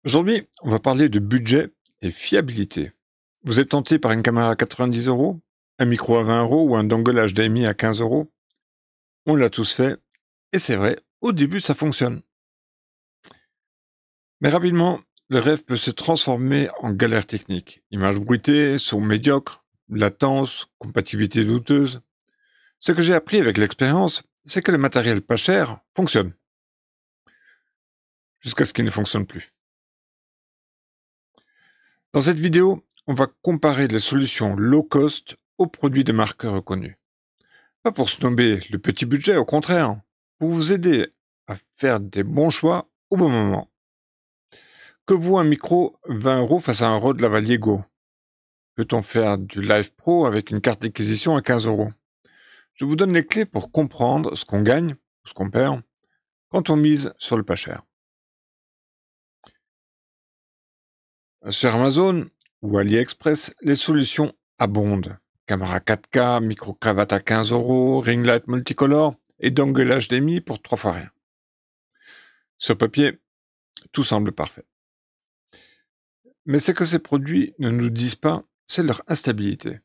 Aujourd'hui, on va parler de budget et fiabilité. Vous êtes tenté par une caméra à 90 euros, un micro à 20 euros ou un dongle HDMI à 15 euros? On l'a tous fait, et c'est vrai, au début ça fonctionne. Mais rapidement, le rêve peut se transformer en galère technique. Images bruitées, son médiocre, latence, compatibilité douteuse. Ce que j'ai appris avec l'expérience, c'est que le matériel pas cher fonctionne, jusqu'à ce qu'il ne fonctionne plus. Dans cette vidéo, on va comparer les solutions low cost aux produits de marques reconnues. Pas pour snobber le petit budget, au contraire, pour vous aider à faire des bons choix au bon moment. Que vaut un micro 20 euros face à un Rode Lavalier Go? Peut-on faire du Live Pro avec une carte d'acquisition à 15 euros? Je vous donne les clés pour comprendre ce qu'on gagne, ce qu'on perd, quand on mise sur le pas cher. Sur Amazon ou AliExpress, les solutions abondent. Caméra 4K, micro-cravate à 15 euros, ring light multicolore et dongle HDMI pour 3 fois rien. Sur papier, tout semble parfait. Mais ce que ces produits ne nous disent pas, c'est leur instabilité.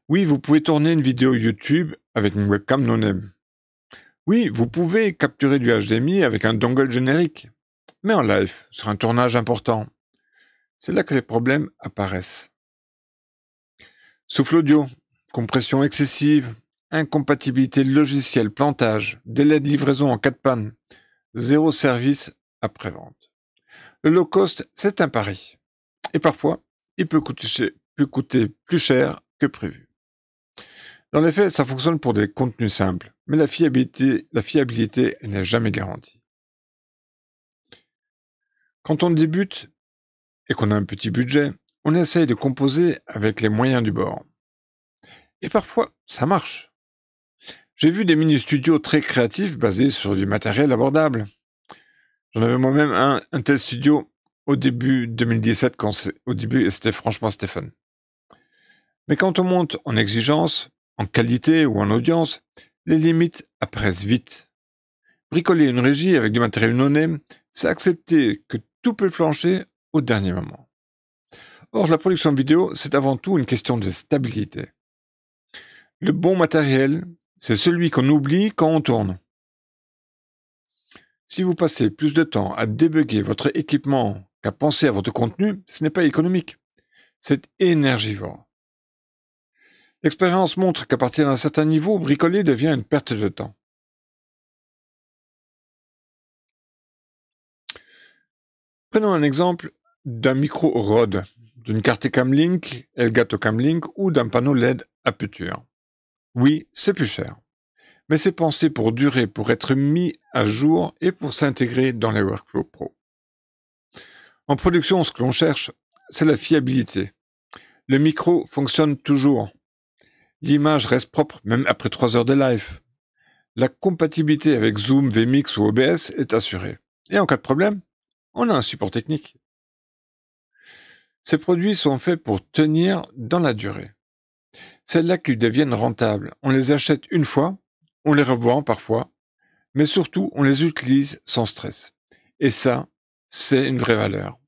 Oui, vous pouvez tourner une vidéo YouTube avec une webcam non-name. Oui, vous pouvez capturer du HDMI avec un dongle générique. Mais en live, sur un tournage important, c'est là que les problèmes apparaissent. Souffle audio, compression excessive, incompatibilité logicielle, plantage, délai de livraison en cas de panne, zéro service après-vente. Le low cost, c'est un pari. Et parfois, il peut coûter plus cher que prévu. Dans les faits, ça fonctionne pour des contenus simples, mais la fiabilité n'est jamais garantie. Quand on débute et qu'on a un petit budget, on essaye de composer avec les moyens du bord. Et parfois, ça marche. J'ai vu des mini-studios très créatifs basés sur du matériel abordable. J'en avais moi-même un tel studio au début 2017, au début, c'était franchement Stéphane. Mais quand on monte en exigence, en qualité ou en audience, les limites apparaissent vite. Bricoler une régie avec du matériel non-name, c'est accepter que tout peut flancher au dernier moment. Or, la production vidéo, c'est avant tout une question de stabilité. Le bon matériel, c'est celui qu'on oublie quand on tourne. Si vous passez plus de temps à débugger votre équipement qu'à penser à votre contenu, ce n'est pas économique. C'est énergivore. L'expérience montre qu'à partir d'un certain niveau, bricoler devient une perte de temps. Prenons un exemple d'un micro Rode, d'une carte Camlink, Elgato Camlink ou d'un panneau LED Aputure. Oui, c'est plus cher, mais c'est pensé pour durer, pour être mis à jour et pour s'intégrer dans les workflows pro. En production, ce que l'on cherche, c'est la fiabilité. Le micro fonctionne toujours. L'image reste propre même après 3 heures de live. La compatibilité avec Zoom, vMix ou OBS est assurée. Et en cas de problème, on a un support technique. Ces produits sont faits pour tenir dans la durée. C'est là qu'ils deviennent rentables. On les achète une fois, on les revend parfois, mais surtout on les utilise sans stress. Et ça, c'est une vraie valeur.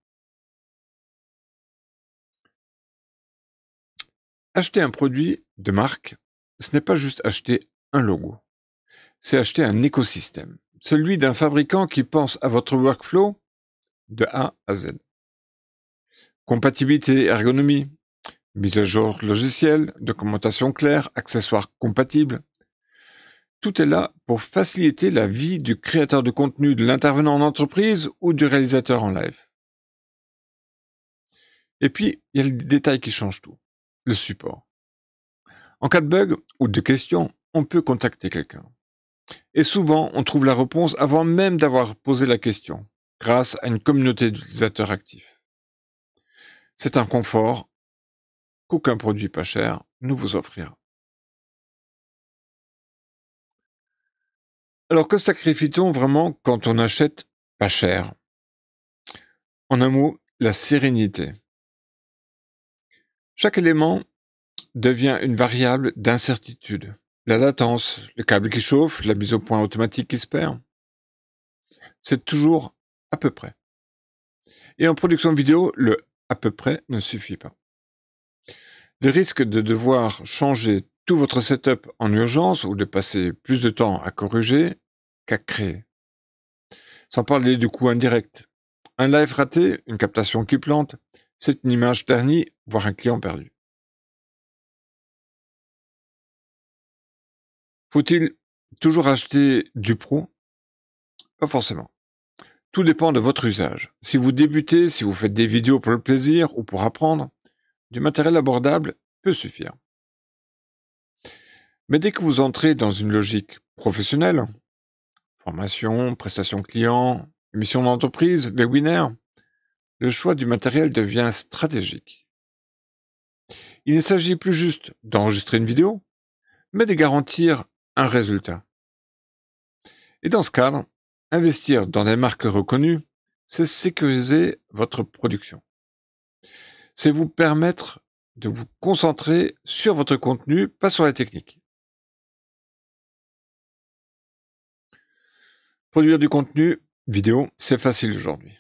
Acheter un produit de marque, ce n'est pas juste acheter un logo. C'est acheter un écosystème. Celui d'un fabricant qui pense à votre workflow de A à Z. Compatibilité, ergonomie, mise à jour logiciel, documentation claire, accessoires compatibles. Tout est là pour faciliter la vie du créateur de contenu, de l'intervenant en entreprise ou du réalisateur en live. Et puis, il y a le détail qui change tout, le support. En cas de bug ou de question, on peut contacter quelqu'un. Et souvent, on trouve la réponse avant même d'avoir posé la question, grâce à une communauté d'utilisateurs actifs. C'est un confort qu'aucun produit pas cher ne vous offrira. Alors que sacrifie-t-on vraiment quand on achète pas cher? En un mot, la sérénité. Chaque élément devient une variable d'incertitude. La latence, le câble qui chauffe, la mise au point automatique qui se perd. C'est toujours à peu près. Et en production vidéo, le « à peu près » ne suffit pas. Le risque de devoir changer tout votre setup en urgence ou de passer plus de temps à corriger qu'à créer. Sans parler du coût indirect. Un live raté, une captation qui plante, c'est une image ternie, voire un client perdu. Faut-il toujours acheter du pro? Pas forcément. Tout dépend de votre usage. Si vous débutez, si vous faites des vidéos pour le plaisir ou pour apprendre, du matériel abordable peut suffire. Mais dès que vous entrez dans une logique professionnelle, formation, prestation client, mission d'entreprise, webinaire, le choix du matériel devient stratégique. Il ne s'agit plus juste d'enregistrer une vidéo, mais de garantir un résultat. Et dans ce cadre, investir dans des marques reconnues, c'est sécuriser votre production. C'est vous permettre de vous concentrer sur votre contenu, pas sur la technique. Produire du contenu vidéo, c'est facile aujourd'hui.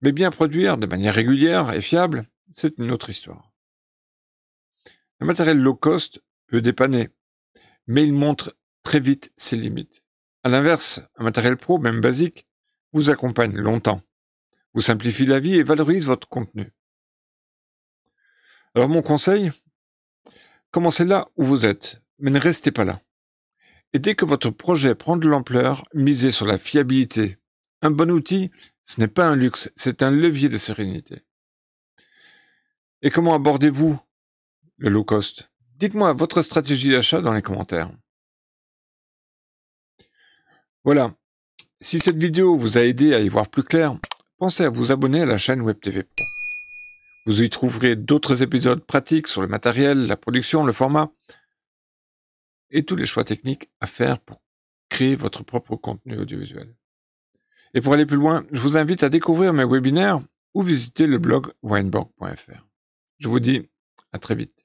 Mais bien produire de manière régulière et fiable, c'est une autre histoire. Le matériel low cost peut dépanner, mais il montre très vite ses limites. À l'inverse, un matériel pro, même basique, vous accompagne longtemps, vous simplifie la vie et valorise votre contenu. Alors mon conseil, commencez là où vous êtes, mais ne restez pas là. Et dès que votre projet prend de l'ampleur, misez sur la fiabilité. Un bon outil, ce n'est pas un luxe, c'est un levier de sérénité. Et comment abordez-vous le low cost? Dites-moi votre stratégie d'achat dans les commentaires. Voilà, si cette vidéo vous a aidé à y voir plus clair, pensez à vous abonner à la chaîne Web TV Pro. Vous y trouverez d'autres épisodes pratiques sur le matériel, la production, le format et tous les choix techniques à faire pour créer votre propre contenu audiovisuel. Et pour aller plus loin, je vous invite à découvrir mes webinaires ou visiter le blog wineborg.fr. Je vous dis à très vite.